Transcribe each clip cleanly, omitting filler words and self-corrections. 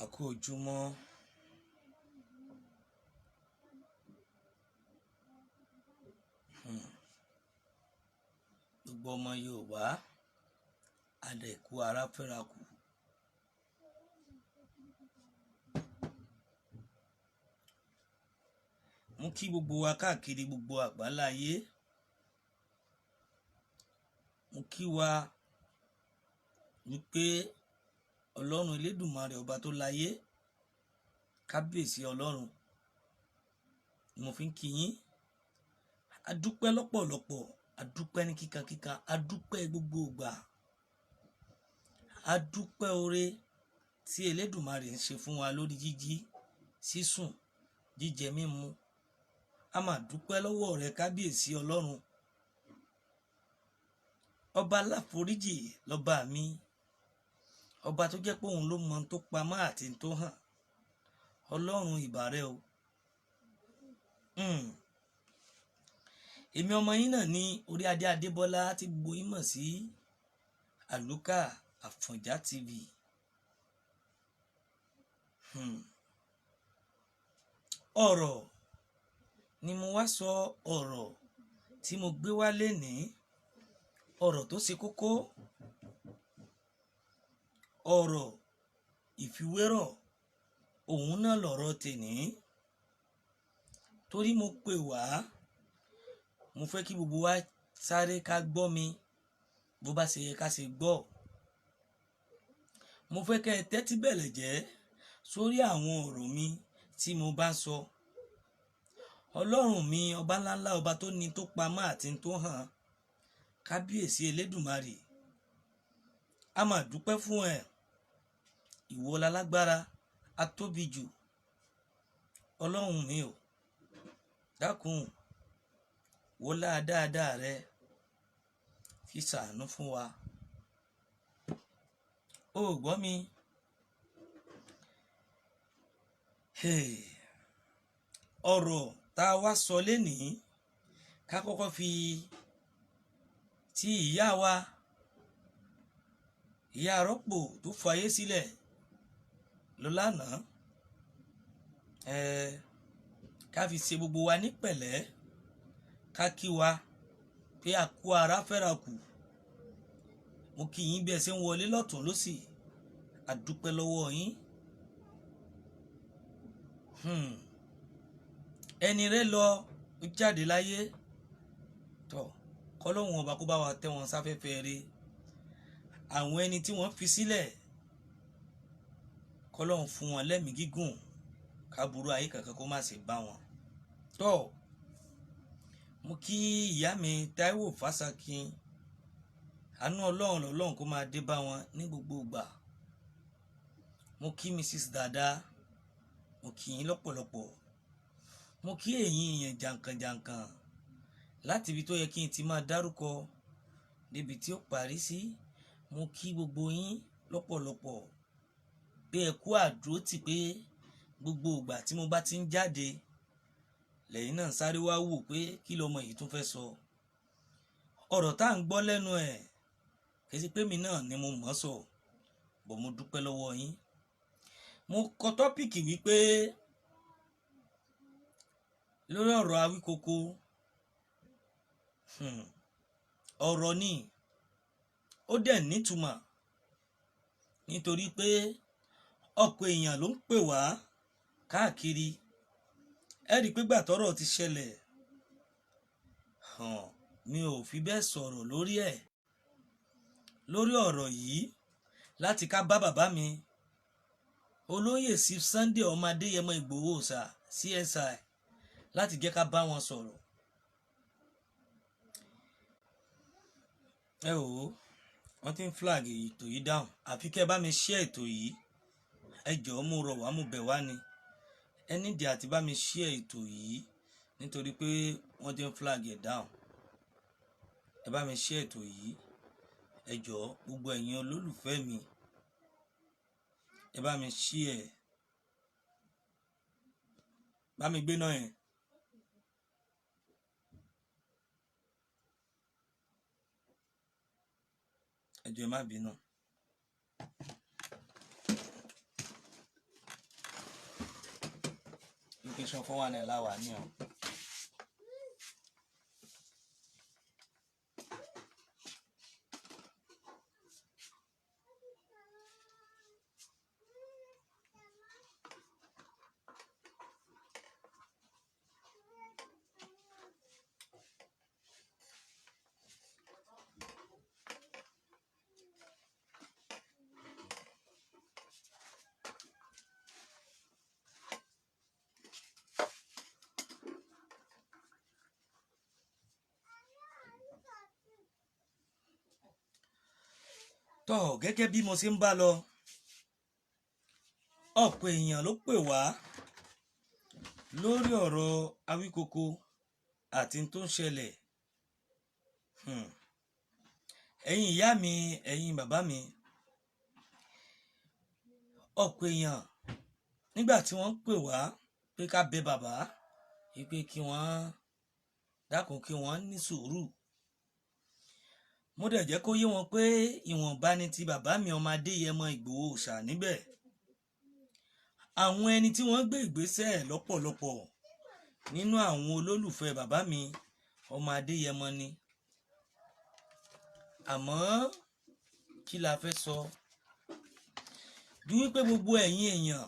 A kú ojúmọ́. Gbogbo ọmọ Yorùbá adẹ̀kú ara fẹ́ra kù. Mú kí gbogbo wa káàkiri gbogbo àgbáláyé. Mú kí wa wípé Ọlọ́run Elédùmarè ọba tó láyé, kábíyèsí Ọlọ́run, mo fi ń kí yín. A dúpẹ́ lọ́pọ̀lọpọ̀, a dúpẹ́ ní kíkankíkan, a dúpẹ́ gbogbo ìgbà, a dúpẹ́ oore tí Elédùmarè ń ṣe fún wa lórí jíjí, sísùn, jíjẹ mímu. A máa dúpẹ́ lọ́wọ́ rẹ kábíyèsí Ọlọ́run. Ọba aláforíjì lọ́ba mi, ọba tó jẹ́ pé òun ló mọ tó pamọ́ àti tó hàn. Ọlọ́run ìbà rẹ o. Èmi ọmọ yín náà ní orí adé Adébọ́lá tí gbogbo yín mọ̀ sí Àlùkà Àfọ̀njá TV. Ọ̀rọ̀ ni mo wá sọ, ọ̀rọ̀ tí mo gbé wá lénìí, ọ̀rọ̀ tó ṣe kókó, ọ̀rọ̀ ìfiwérọ̀, òun náà lọ̀rọ̀ tèní. Torí mo pè wá, mo fẹ́ kí gbogbo wa sáré ká gbọ́ mi bó bá ṣe yẹ ká ṣe gbọ́. Mo fẹ́ kẹ́ ẹ tẹ́tí bẹ̀lẹ̀ jẹ́ sórí àwọn ọ̀rọ̀ mi tí mo bá sọ. Ọlọ́run mi, ọba ńláńlá, ọba tó ní tó pamọ́ àti tó hàn, kábíyèsí Elédùmarè, a máa dúpẹ́ fún ẹ. Ìwọ lálágbára, a tóbi jù. Ọlọ́run mi o, dákun wọlá dáadáa rẹ fi ṣàánú fún wa. O gbọ́ mi? Ọ̀rọ̀ tá a wá sọ lénìí, ká kọ́kọ́ fi ti ìyá wa, ìyá arọ́pò tó fayé sílẹ̀ lọ lánàá, ká fi ṣe gbogbo wa ní pẹ̀lẹ́, ká kí wa pé a kú ara fẹ́ra kù. Mo kí yín bí ẹ ṣe ń wọlé lọ́tùn lósì, a dúpẹ́ lọ́wọ́ yín. Ẹni rẹ lọ, ó jáde láyé, tọ́ kọ́lọ́hun ọba kó bá wa tẹ́ wọn sáfẹ́fẹ́ rere. Àwọn ẹni tí wọ́n fi sílẹ̀, kọ́lọ́hun fún wọn lẹ́mìí gígùn, káburú ayé kankan kó má ṣe bá wọn. Tọ́ mo kí ìyá mi Táíwò Fásakin, àánú Ọlọ́run lọ́lọ́run kó máa dé bá wọn ní gbogbo ìgbà. Mo kí Mrs. Dada, mo kí yín lọ́pọ̀lọpọ̀. Mo kí ẹ̀yin èèyàn jàǹkànjàǹkàn láti ibi tó yẹ kí n ti máa dárúkọ débi tí ó parí sí. Mo kí gbogbo yín lọ́pọ̀lọpọ̀ pé ẹ kú àdúrótì, pé gbogbo ìgbà tí mo bá ti ń jáde lẹ́yìn náà sáré wá wò pé kí lọmọ yìí tún fẹ́ sọ. Ọ̀rọ̀ tá à ń gbọ́ lẹ́nu ẹ̀ kì í ṣe pé mi náà ni mo mọ̀ sọ, bọ̀ mo dúpẹ́ lọ́wọ́ yín. Mo kọ tọ́pìkì wípé lórí ọ̀rọ̀ awikoko. Ọ̀rọ̀ ni ó dẹ̀ nítumọ̀, nítorí pé ọ̀pọ̀ èèyàn ló ń pè wá káàkiri. Ẹ rí i pé gbà tọ́rọ̀ ti ṣẹlẹ̀, mi ò fi bẹ́ẹ̀ sọ̀rọ̀ lórí ẹ̀, lórí ọ̀rọ̀ yìí, láti ká bá bàbá mi olóyè sí Sunday ọmọ adeyemo Igboho oòsàá CSI, láti jẹ́ ká bá wọn sọ̀rọ̀. Ẹ wò ó, wọ́n ti ń flag ètò yìí down. Àfi kẹ́ ẹ bá mi share ètò yìí, ẹ jọ̀ọ́ mo rọ̀ wá, mo bẹ̀ wá ni. Ẹ nídìí àti bá mi share ètò yìí, nítorí pé wọ́n ti ń flag ẹ̀ down. Ẹ bá mi share ètò yìí, ẹ jọ̀ọ́ gbogbo ẹ̀yin olólùfẹ́ mi, ẹ bá mi share. Bá mi gbé náà yẹn. Ẹ jọ̀ọ́ ẹ má bínú. junction 419 la wà ní o. Tó gẹ́gẹ́ bí mo ṣe ń bá lọ, ọ̀pọ̀ èèyàn ló pè wá lórí ọ̀rọ̀ awikoko àti tó ń ṣẹlẹ̀. Ẹ̀yin ìyá mi, ẹ̀yin bàbá mi, ọ̀pọ̀ èèyàn nígbà tí wọ́n pè wá pé ká bẹ bàbá wípé kí wọ́n dákun kí wọ́n ní sùúrù. Mo dẹ̀ jẹ́ kó yé wọn pé ìwọ̀nba ni ti bàbá mi ọmọ Adéyẹmọ Ìgbòho oòsàá níbẹ̀. Àwọn ẹni tí wọ́n gbé ìgbésẹ̀ lọ́pọ̀lọpọ̀ nínú àwọn olólùfẹ́ bàbá mi ọmọ Adéyẹmọ ni. Àmọ́ kí la fẹ́ sọ? Bí wípé gbogbo ẹ̀yin èèyàn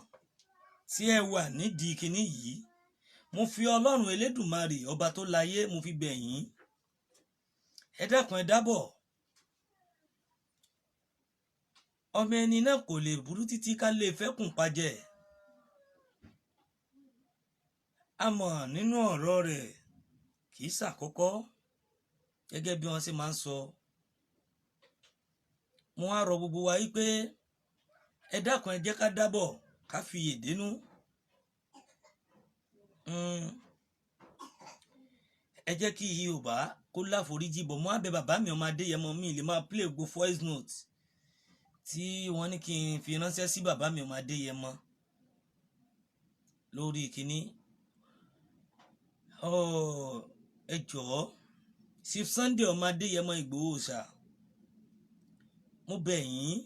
tí ẹ wà nídìí kinní yìí, mo fi Ọlọ́run Elédùmarè ọba tó láyé mo fi bẹ̀ yín. Ẹ dákun ẹ dábọ̀. Ọmọ ẹni náà kò lè burú títí ká lè fẹ́kùn pajẹ. Àmọ́ nínú ọ̀rọ̀ rẹ̀ kì í ṣàkọ́kọ́ gẹ́gẹ́ bí wọ́n ṣe máa ń sọ. Mo wá rọ gbogbo wa wípé ẹ dákun ẹ jẹ́ ká dábọ̀ ká fi èdénú. Ẹ jẹ́ kí Yorùbá kó láforíjì bọ̀. Mo á bẹ̀ bàbá mi ọmọ Adéyẹmọ mi lè máa play gbogbo voice note tí wọ́n ní kí n fi ránṣẹ́ sí bàbá mi ọmọ Adéyẹmọ lórí kíní. Ẹ jọ̀ọ́ Chief Sunday ọmọ Adéyẹmọ Ìgbòho oòsàá, mo bẹ̀ yín,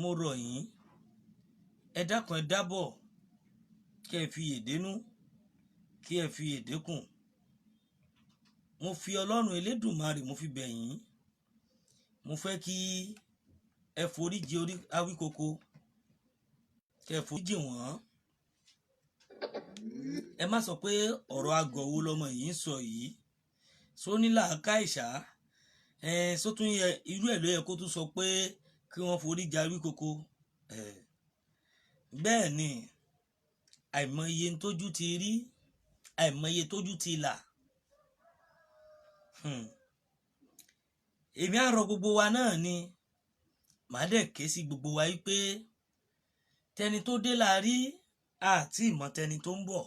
mo rọ̀ yín, ẹ dákun ẹ dábọ̀ kí ẹ fi èdénú, kí ẹ fi èdékùn. Mo fi Ọlọ́run Elédùmarè mo fi bẹ̀ yín. Mo fẹ́ kí ẹ foríjì orí awikoko, kí ẹ foríjì wọ́n. Ẹ má sọ pé ọ̀rọ̀ agọ̀wó lọmọ yìí ń sọ yìí. Só ní làákàyè ṣá. Só tún yẹ irú ẹ̀ ló yẹ kó tún sọ pé kí wọ́n foríjì awikoko. Bẹ́ẹ̀ ni àìmọye tójú ti rí, àìmọye tójú ti là. Èmi á rọ gbogbo wa náà ni, màá dẹ̀ ké sí gbogbo wa wípé tẹni tó dé la rí àti ìmọ̀ tẹni tó ń bọ̀.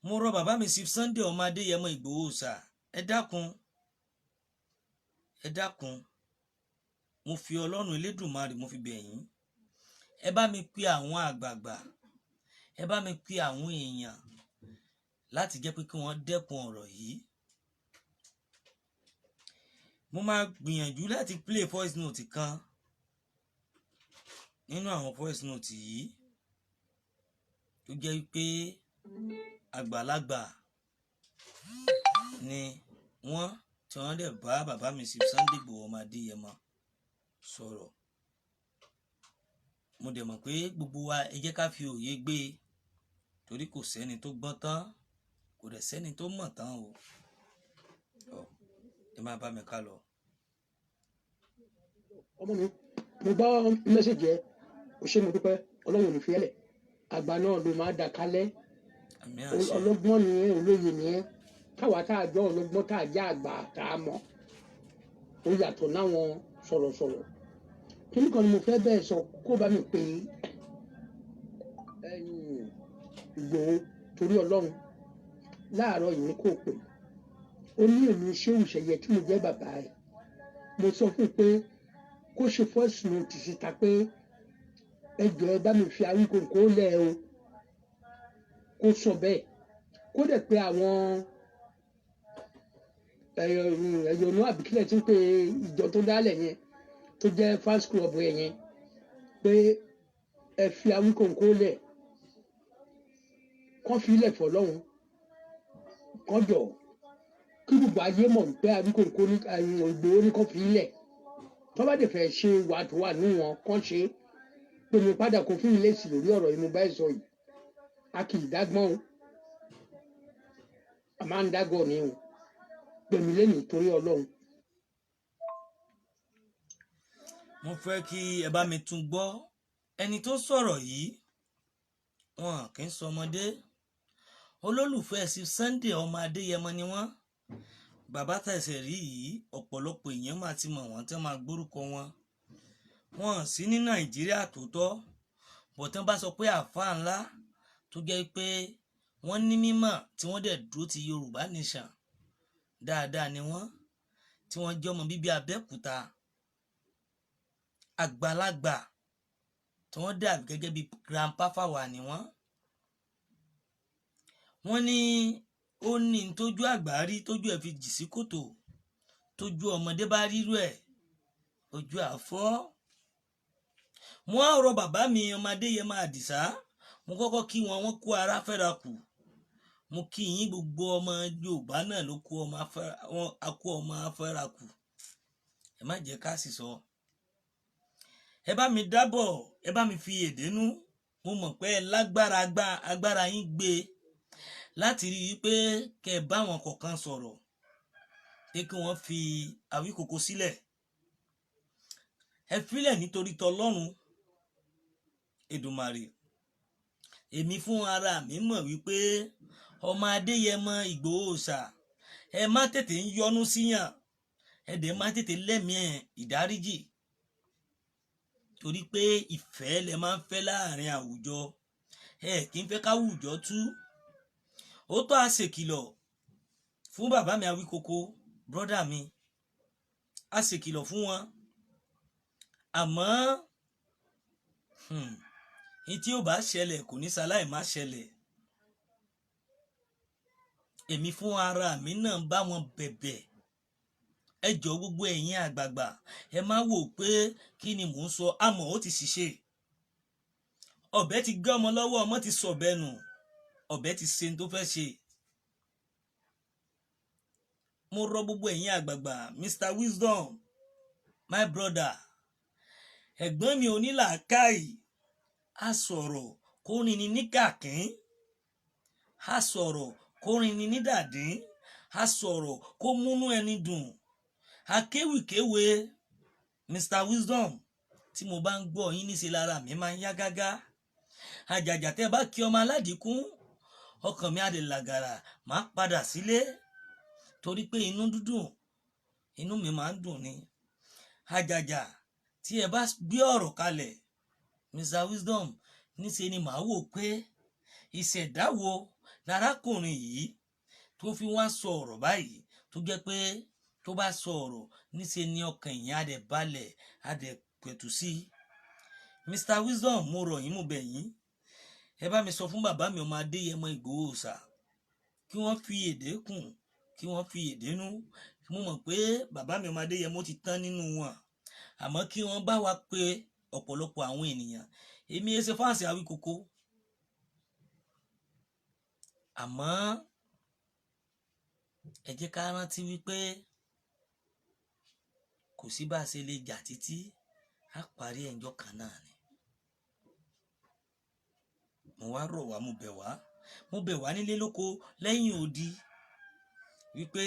Mo rọ bàbá mi Chief Sunday ọmọ Adéyẹmọ Ìgbòho oòsàá, ẹ dákun, ẹ dákun, mo fi Ọlọ́run Elédùmarè mo fi bẹ̀ yín. Ẹ bá mi pe àwọn àgbààgbà, ẹ bá mi pe àwọn èèyàn láti jẹ́ pé kí wọ́n dẹ́kun ọ̀rọ̀ yìí. Mo máa gbìyànjú láti play voice note kan nínú àwọn voice note yìí tó jẹ́ pé àgbàlagbà ni wọ́n tí wọ́n dẹ̀ bá bàbá mi Chief Sunday Ìgbòho ọmọ Adéyẹmọ sọ̀rọ̀. Mo dẹ̀ mọ̀ pé gbogbo wa ẹ jẹ́ ká fi òye gbé, torí kò sẹ́ni tó gbọ́n tán, kò dẹ̀ sẹ́ni tó mọ̀ tán o. Ẹ máa bá mi ká lọ. Ọmọ mi, mo gbọ́ mẹ́sẹ̀jì ẹ, o ṣé mo dúpẹ́, Ọlọ́run ò ní fi ẹ́ lẹ̀. Àgbà náà ló máa dà kálẹ̀. Ọlọ́gbọ́n ni ẹ́, olóye ni ẹ́. Káwa tá a jọ ọlọ́gbọ́n tá a jẹ́ àgbà tá a mọ̀. Ó yàtọ̀ láwọn sọ̀rọ̀sọ̀rọ̀. Kíni kan ni mo fẹ́ bẹ́ẹ̀ sọ kó bá mi pè é. Ìgbòho torí Ọlọ́run láàárọ̀ yìí ni kò pè. Ó ní èmi Ṣéhù Seye tí mo jẹ́ bàbá rẹ̀. Mo sọ fún un pé kó ṣe voice note síta pé ẹ jọ̀ọ́ ẹ bá mi fi awikoko lẹ̀ o. Kó sọ bẹ́ẹ̀. Kó dẹ̀ pé àwọn ẹ̀yọ̀nú àbíkílẹ̀ tí ń pe ìjọ tó dálẹ̀ yẹn tó jẹ́ fans club yẹn pé ẹ fi awikoko lẹ̀ kán fi ilẹ̀ fọlọ́run kán jọ kí gbogbo ayé mọ̀ pé awikoko ní Ìgbòho ní kán fi ilẹ̀ tó bá dẹ̀ fẹ́ ṣe wà tó wà nínú wọn kán ṣe pé mi padà kó fún ilé sí lórí ọ̀rọ̀ yìí mo bá ẹ sọ yìí a kì í dágbọ́n o a máa ń dágọ̀ ni o pèmí lẹ́nu torí Ọlọ́run. mo fẹ́ kí ẹ bá mi tún gbọ́ ẹni tó sọ̀rọ̀ yìí wọn kì í sọmọdé olólùfẹ́ sí Sunday ọmọ Adéyẹmọ ni wọ́n bàbá tẹ̀sẹ̀ rí yìí ọ̀pọ̀lọpọ̀ èèyàn máa ti mọ̀ wọ́n tẹ́ máa gbórúkọ wọn sí ní Nàìjíríà tòótọ́ bọ̀tán bá sọ pé àáfàá ńlá tó jẹ́ pé wọ́n ní mímọ̀ tí wọ́n dẹ̀ dúró ti Yorùbá nation dáadáa ni wọ́n tí wọ́n jẹ́ ọmọ bíbí Abẹ́òkúta àgbàlagbà tí wọ́n dàbí gẹ́gẹ́ bí grandpa fáwa ni wọ́n ní ó ní tójú àgbà rí tójú ẹ̀ fi jì sí kòtò tójú ọmọdé bá rírú ẹ̀ ojú àfọ́. mo á rọ bàbá mi ọmọ Adéyẹmọ Àdìsá mo kọ́kọ́ kí wọ́n kú ara fẹ́ra kù mo kí yín gbogbo ọmọ Yorùbá náà ló kú ọmọ afẹ́ra kù ẹ má jẹ́ ká sì sọ ẹ bá mi dábọ̀ ẹ bá mi fi èdénú mo mọ̀ pé ẹ lágbára agbára yín gbé láti rí i pé kẹ́ ẹ bá wọn kọ̀ọ̀kan sọ̀rọ̀ pé kí wọ́n fi Awíkoko sílẹ̀ ẹ filẹ̀ nítorí tọlọ́run Èdùmàrè èmi fún ara mi mọ̀ wípé ọmọ Adéyẹmọ Ìgbòho oòsàá ẹ má tètè ń yọnu síyàn ẹ dẹ̀ má tètè lẹ́mìí ìdáríjì torí pé ìfẹ́ lẹ máa ń fẹ́ láàrin àwùjọ ẹ kì í fẹ́ káwùjọ tú ó tó àṣekìlọ̀ fún bàbá mi Awíkoko brọ́dà mi àṣekìlọ̀ fún wọn àmọ́ ní tí ó bá ṣẹlẹ̀ kò ní ṣaláì má ṣẹlẹ̀ èmi fún ara mi náà bá wọn bẹ̀bẹ̀ ẹ jọ gbogbo ẹ̀yin àgbààgbà ẹ má wò pé kí ni mò ń sọ àmọ́ ó ti ṣiṣẹ́ ọ̀bẹ ti gé ọmọ lọ́wọ́ ọmọ ti sọ̀bẹ nù ọ̀bẹ ti ṣe ní tó fẹ́ ṣe mo rọ gbogbo ẹ̀yin àgbààgbà Mr. Wisdom my brother ẹ̀gbọ́n mi onílàákàyè a sọ̀rọ̀ kó rin ni ní kàkín a sọ̀rọ̀ kó rin ni ní dàdín a sọ̀rọ̀ kó múnú ẹni dùn akéwìkéwe Mr. Wisdom tí mo bá ń gbọ́ yín níṣẹ́ lára mi máa ń yá gágá àjàjà tẹ́ bá kí ọmọ aládìkún ọkàn mi á lè làgàrà máa padà sílé torí pé inú dúdùn inú mi máa ń dùn ni àjàjà tí ẹ bá gbé ọ̀rọ̀ kalẹ̀ Mr. Wisdom níṣẹ́ ni màá wò pé ìṣẹ̀dá wo lárákùnrin yìí tó fi wá sọ ọ̀rọ̀ báyìí tó jẹ́ pé tó bá sọ ọ̀rọ̀ níṣẹ́ ni ọkàn ìyẹn á dẹ̀ balẹ̀ á dẹ̀ pẹ̀tù sí i Mr. Wisdom mo rọ̀ yín mo bẹ̀ yín ẹ bá mi sọ fún bàbá mi ọmọ Adéyẹmọ Ìgbòho oòsàá kí wọ́n fi èdè kùn kí wọ́n fi èdè nú mo mọ̀ pé bàbá mi ọmọ Adéyẹmọ ti tán nínú wọn àmọ́ kí wọ́n bá wa pé ọ̀pọ̀lọpọ̀ àwọn ènìyàn èmi ẹ ṣe fáǹsì Awíkoko àmọ́ ẹ jẹ́ ká rántí wípé kò sí bá a ṣe lè jà títí á parí ẹjọ́ kan náà ni mo wá rọ̀ wá mo bẹ̀ wá nílé lóko lẹ́yìn odi wípé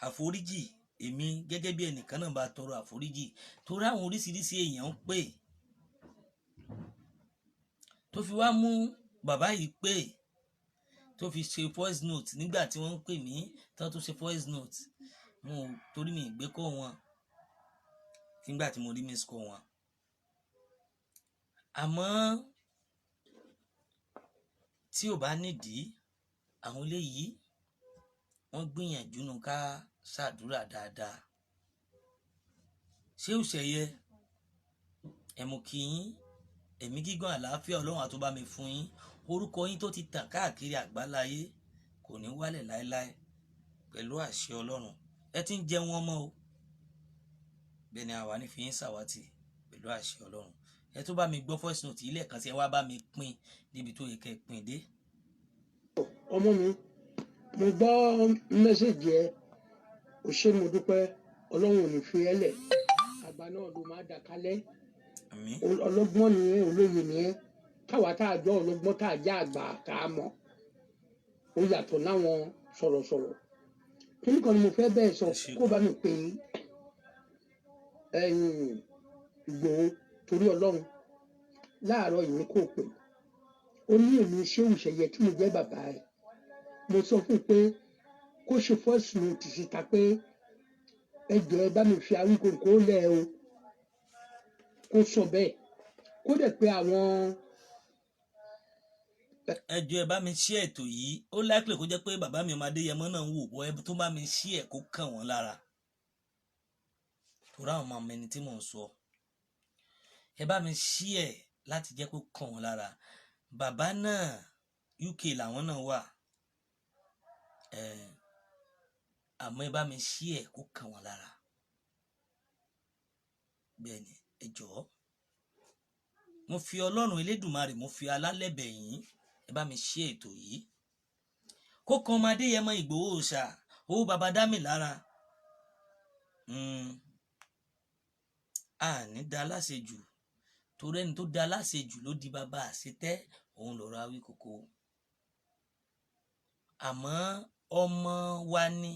àforíjì èmi gẹ́gẹ́ bí ẹnìkan náà bá tọrọ àforíjì torí àwọn oríṣiríṣi èèyàn ń pè tó fi wá mú bàbá yìí pè tó fi ṣe voice note nígbà tí wọ́n ń pè mí tán tó ṣe voice note mo torí mi ìgbé kọ́ wọn nígbà tí mo rí miss kọ́ wọn àmọ́ tí ò bá nídìí àwọn eléyìí wọ́n gbìyànjú nù ká ṣàdúrà dáadáa ṣé ò ṣẹyẹ ẹ mú kí yín ẹ̀mí gígùn àlàáfíà Ọlọ́run á tó bá mi fún yín orúkọ yín tó ti tàn káàkiri àgbáláyé kò ní wálẹ̀ láéláé pẹ̀lú àṣẹ Ọlọ́run ẹ ti ń jẹun ọmọ o bẹ́ẹ̀ ni àwa ní fi yín ṣàwátì pẹ̀lú àṣẹ Ọlọ́run ẹ tó bá mi gbọ́ voice note ilé kan sí ẹ wá bá mi pín níbi tó yẹ kẹ́ pín dé. ọmọ mi mo gbọ́ mẹ́sẹ̀gì ẹ o ṣé mo dúpẹ́ ọlọ́run ò ní fi ẹ́ lẹ̀ àgbà náà ló máa dà kálẹ̀ ọlọ́gbọ́n ni ẹ́ olóye ni ẹ́ káwa tá a jọ ọlọ́gbọ́n tá a jẹ́ àgbà tá a mọ̀ ó yàtọ̀ láwọn sọ̀rọ̀sọ̀rọ̀ kíni kan ni mo fẹ́ bẹ́ẹ̀ sọ kó bá mi pè é Ìgbòho torí ọlọ́run láàárọ̀ yìí kò pè ó ní èmi ṣéwù Seye tí mo jẹ́ bàbá ẹ̀ mo sọ fún un pé kó ṣe voice note síta pé ẹ jọ̀ọ́ ẹ bá mi fi Awíkoko lẹ̀ o kó sọ bẹ́ẹ̀ kó dẹ̀ pé àwọn. ẹ jọ̀ọ́ ẹ bá mi ṣí ètò yìí ó likely kó jẹ́ pé bàbá mi ọmọ Adéyẹmọ náà ń wò bọ́ ẹ tó bá mi ṣí ẹ̀ kó kàn wọ́n lára torí àwọn ọmọ ẹni tí mò ń sọ ẹ bá mi ṣí ẹ̀ láti jẹ́ kó kàn wọ́n lára bàbá náà UK làwọn náà wà àmọ́ ẹ bá mi ṣí ẹ̀ kó kàn wọ́n lára bẹ́ẹ̀ ni ẹ jọ̀ọ́ mo fi Ọlọ́run Elédùmarè mo fi alálẹ̀bẹ̀ yín ẹ bá mi ṣí ètò yìí kó kan ọmọ Adéyẹmọ Ìgbòho oòsàá owó baba dá mi lára àní da láṣejù torí ẹni tó da láṣejù ló di bàbá àṣetẹ́ òun lọ́rọ̀ Awíkoko àmọ́ ọmọ wa ni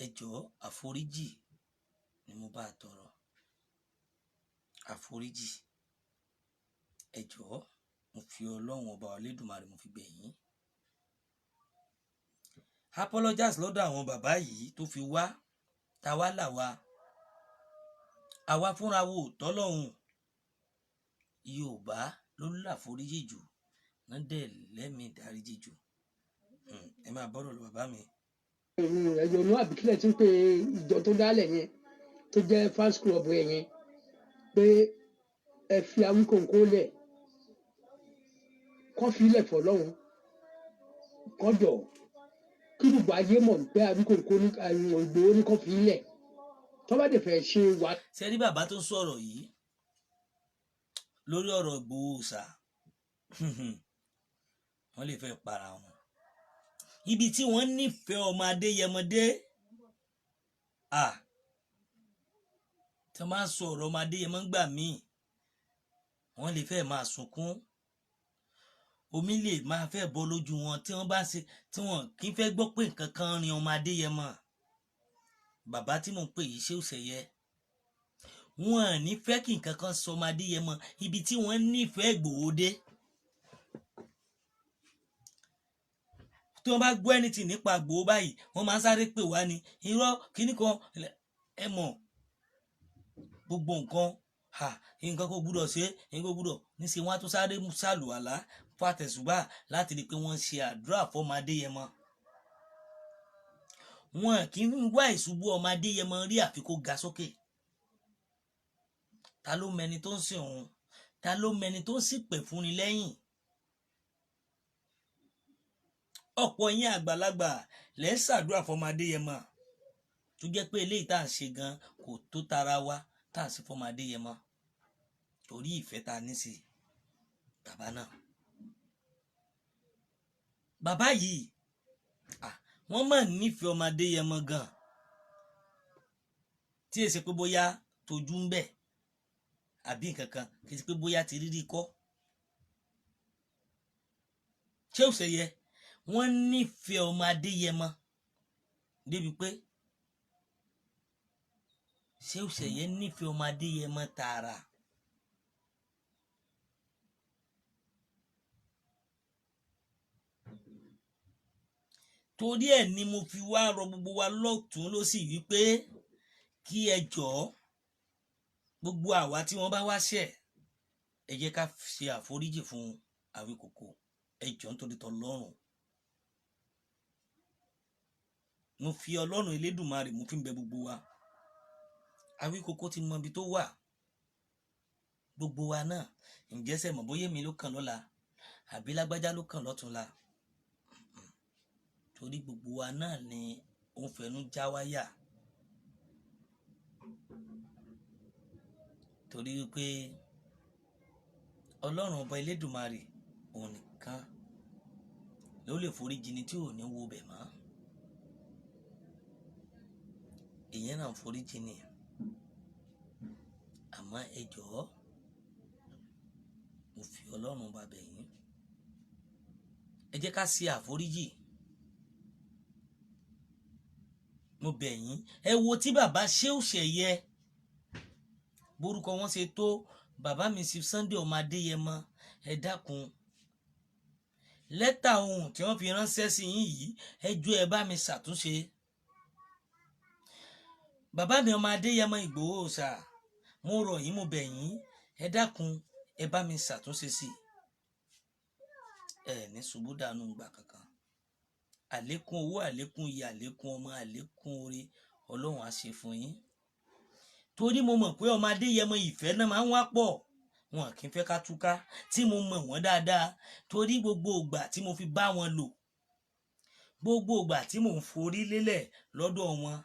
ẹ jọ̀ọ́ àforíjì ni mo bá tọrọ àforíjì ẹ jọ̀ọ́ mo fi Ọlọ́run ọba Olódùmarè mo fi bẹ̀ yín apologize lọ́dọ̀ àwọn bàbá yìí tó fi wá táwa là wá àwa fúnra wo tọ́lọ́hún Yorùbá ló láforíjì jù náà dẹ̀ lẹ́mìí dáríjì jù ẹ máa bọ́rọ̀ lọ bàbá mi. ẹ̀yọ̀ inú àbíkílẹ̀ tí ń pe ìjọ tó dálẹ̀ yẹn tó jẹ́ fans club yẹn pé ẹ fi Awíkoko lẹ̀ kọ́ fi lẹ̀ fọlọ́run kọ́jọ́ kí gbogbo ayé mọ̀ pé Awíkoko ní Ìgbòho ní kọ́ fi lẹ̀ tó bá dẹ̀ fẹ́ ṣe wá. ṣé rí bàbá tó sọ̀rọ̀ yìí lórí ọ̀rọ̀ Ìgbòho oòsàá wọ́n lè fẹ́ para wọn ibi tí wọ́n nífẹ̀ẹ́ ọmọ Adéyẹmọ dé tí wọ́n máa ń sọ ọ̀rọ̀ ọmọ Adéyẹmọ gbà míì wọ́n lè fẹ́ máa sunkún omi lè máa fẹ́ bọ́ lójú wọn tí wọ́n bá ṣe tí wọ́n kì í fẹ́ gbọ́ pé nǹkan kan rin ọmọ Adéyẹmọ bàbá tí mò ń pè yìí Sheikh Seye wọn ò ní fẹ́ kí nǹkan kan sọ ọmọ Adéyẹmọ ibi tí wọ́n nífẹ̀ẹ́ Ìgbòho dé tí wọ́n bá gbọ́ anything nípa Ìgbòho báyìí wọ́n máa ń sáré pè wá ní irọ́ kíní kan ẹ mọ̀ gbogbo nǹkan kò gbúdọ̀ ṣe nǹkan kò gbúdọ̀ níṣẹ́ wọn á tún sáré ṣàlùwàlá fàtẹ̀sùbà láti rí i pé wọ́n ṣe àdúrà fọmọ Adéyẹmọ wọn kì í wá ìṣubú ọmọ Adéyẹmọ rí àfi kó ga sókè ta ló mẹni tó ń sìn òun ta ló mẹni tó ń ṣìpẹ̀ fúnni lẹ́yìn ọ̀pọ̀ yín àgbàlagbà lẹ́ ń ṣàdúrà fọmọ Adéyẹmọ tó jẹ́ pé eléyìí tá à ń ṣe gan kò tó tara wa tá à ń ṣe fọmọ Adéyẹmọ torí ìfẹ́ ta ní sí bàbá náà bàbá yìí wọ́n máa nífẹ̀ẹ́ ọmọ Adéyẹmọ gan tí èsì pé bóyá tójú ń bẹ̀ àbí nǹkan kan kì í ṣe pé bóyá ti rírí kọ́ Sheikh Seye wọ́n nífẹ̀ẹ́ ọmọ Adéyẹmọ débi pé Sheikh Seye nífẹ̀ẹ́ ọmọ Adéyẹmọ tààrà torí ẹ̀ ni mo fi wá rọ gbogbo wa lọ́tùn lósì wípé kí ẹ jọ̀ọ́ gbogbo àwa tí wọ́n bá wá ṣẹ̀ ẹ jẹ́ ká ṣe àforíjì fún Awíkoko ẹ jọ̀ọ́ nítorí t'Ọlọ́run mo fi Ọlọ́run Elédùmarè mo fi ń bẹ gbogbo wa Awíkoko ti mọ ibi tó wà gbogbo wa náà ǹjẹ́ ṣe mọ̀ bóyá èmi ló kàn lọ́la àbí lágbájá ló kàn lọ́túnla torí gbogbo wa náà ni òun fẹnu já wáyà torí wípé Ọlọ́run ọba Elédùmarè òun nìkan ló lè foríjì ni tí ò ní wo bẹ̀ mọ́. Èèyàn náà foríjì ni, àmọ́ ẹ jọ̀ọ́ mo fi Ọlọ́run ọba bẹ̀ yín, ẹ jẹ́ ká ṣe àforíjì. Mo bẹ̀ yín, ẹ wo tí bàbá Seye borúkọ wọn ṣe tó, bàbá mi sí Sunday ọmọ Adéyẹmọ, ẹ dákun lẹ́tà ohùn tí wọ́n fi ránṣẹ́ sí yín yìí, ẹ jọ̀ọ́ ẹ bá mi ṣàtúnṣe. Bàbá mi ọmọ Adéyẹmọ Igboho oòsàá, mo rọ̀ yín, mo bẹ̀ yín, ẹ dákun ẹ bá mi ṣàtúnṣe sí i. Ẹ ní ṣubú dànù gbà kankan. Àlékún owó, àlékún iyì, àlékún ọmọ, àlékún oore Ọlọ́run á ṣe fún yín. Torí mo mọ̀ pé ọmọ Adéyẹmọ ìfẹ́ náà máa ń wá pọ̀, wọn kì í fẹ́ ká túká, tí mo mọ̀ wọ́n dáadáa. Torí gbogbo ìgbà tí mo fi bá wọn lò, gbogbo ìgbà tí mò ń forí lélẹ̀ lọ́dọ̀ wọn,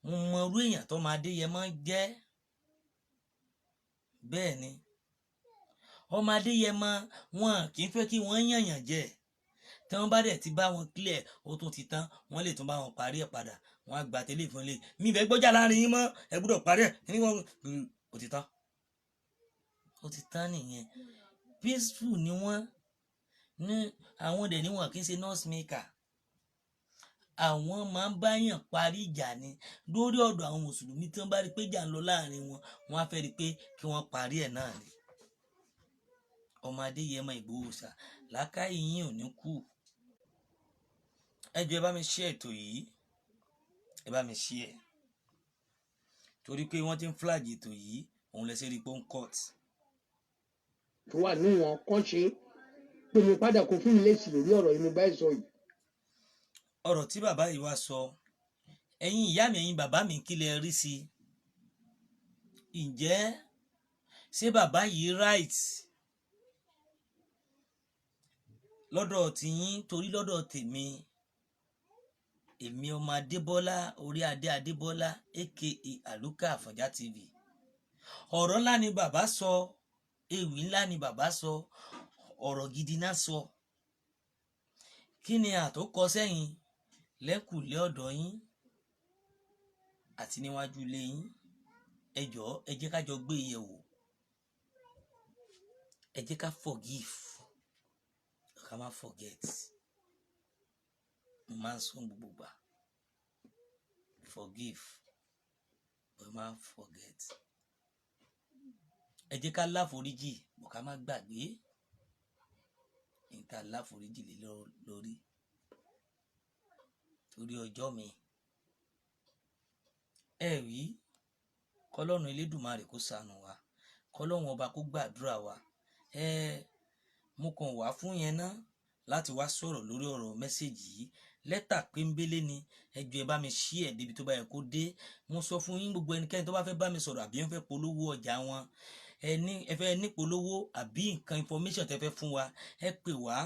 mo mọ irú èèyàn tó ọmọ Adéyẹmọ jẹ́. Bẹ́ẹ̀ ni ọmọ Adéyẹmọ wọn kì í fẹ́ kí wọ́n yànyàn jẹ. Tí wọ́n bá dẹ̀ ti bá wọn clear ó tún ti tán, wọ́n lè tún bá wọn parí ẹ̀ padà. Wọ́n á gba tẹlifóònù lé, mi ìfẹ́ gbọ́jà láàrin yín mọ́, ẹ gbọ́dọ̀ parí ẹ̀ ní wọn. Ó ti tán, ó ti tán nìyẹn. Peaceful ni wọ́n ní àwọn dẹ̀ ni wọn kì í ṣe nurse maker. Àwọn máa ń báyàn parí ìjà ni lórí ọ̀dọ̀ àwọn mùsùlùmí. Tí wọ́n bá rí pé ìjà ń lọ láàrin wọn, wọ́n á fẹ́ rí pé kí wọ́n parí ẹ̀ náà ni. Ọmọ Adéyẹmọ Igboho oòsàá, làákàyè yín ò ní kú. Ẹ jọ̀ọ́ ẹ bá mi share ètò yìí, ẹ bá mi share, torí pé wọ́n ti ń flag ètò yìí, òun lẹ ṣe rí pé ó ń cut. tó wà ní wọn kàn ṣe pé mi padà kó fún mi lésì lórí ọ̀rọ̀ yìí mo bá ẹ sọ yìí. Ọ̀rọ̀ tí bàbá yìí wá sọ, ẹ̀yin ìyá mi, ẹ̀yin bàbá mi, kí lẹ rí sí i? Ǹjẹ́ ṣé bàbá yìí right lọ́dọ̀ tiyín? Torí lọ́dọ̀ tèmi, èmi ọmọ Adébọ́lá orí adé Adébọ́lá aka Àlùkà Àfọ̀njá TV, ọ̀rọ̀ ńlá ni bàbá sọ, ewì ńlá ni bàbá sọ, ọ̀rọ̀ gidi náà sọ. Kí ni àtòkọ sẹ́yìn lẹ́kùlé ọ̀dọ̀ yín àti níwájú ilé yín? Ẹ jọ̀ọ́ ẹ jẹ́ ká jọ gbé yẹ̀wò, ẹ jẹ́ ká forgive, ká má forget. Mo máa ń sọ gbogbo gbà, forgive but má forget. Ẹ jẹ́ ká láforíjì bọ̀ ká má gbàgbé níta láforíjì lé lórí, torí ọjọ́ mi. Ẹ rí kọ́lọ́run Elédùmarè kó ṣàánú wa, kọ́lọ́run ọba kó gbàdúrà wa. Mo kàn wá fún yẹn ná láti wá sọ̀rọ̀ lórí ọ̀rọ̀ mẹ́sẹ̀gì yìí. Lẹ́tà péńbélé ni, ẹ jọ̀ọ́ ẹ bá mi share débi tó bá yẹ kó dé. Mo sọ fún yín, gbogbo ẹnikẹ́ni tó bá fẹ́ bá mi sọ̀rọ̀ àbí wọ́n fẹ́ polówó ọjà wọn, ẹ fẹ́ ní polówó àbí nǹkan information tẹ́ fẹ́ fún wa, ẹ pè wá.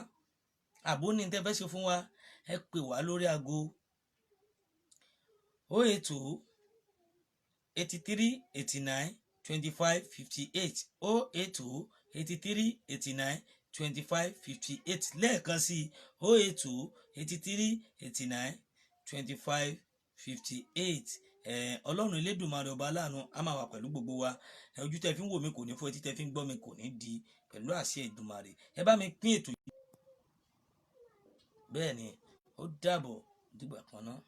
Àbó ní tẹ́ fẹ́ ṣe fún wa, ẹ pè wá lórí aago 080 83 89 25 58 080 83 89 25 58 lẹ́ẹ̀kan sí 080 83 89 25 58. Ọlọ́run Elédùmarè ọba aláàánú á máa wà pẹ̀lú gbogbo wa. Ojú tẹ́ fi ń wò mí kò ní fọ́, etí tẹ́ fi ń gbọ́ mi kò ní di, pẹ̀lú àṣẹ Èdùmàrè. Ẹ bá mi pín ètò yìí. Bẹ́ẹ̀ ni, ó dàbọ̀, dìgbà kan náà.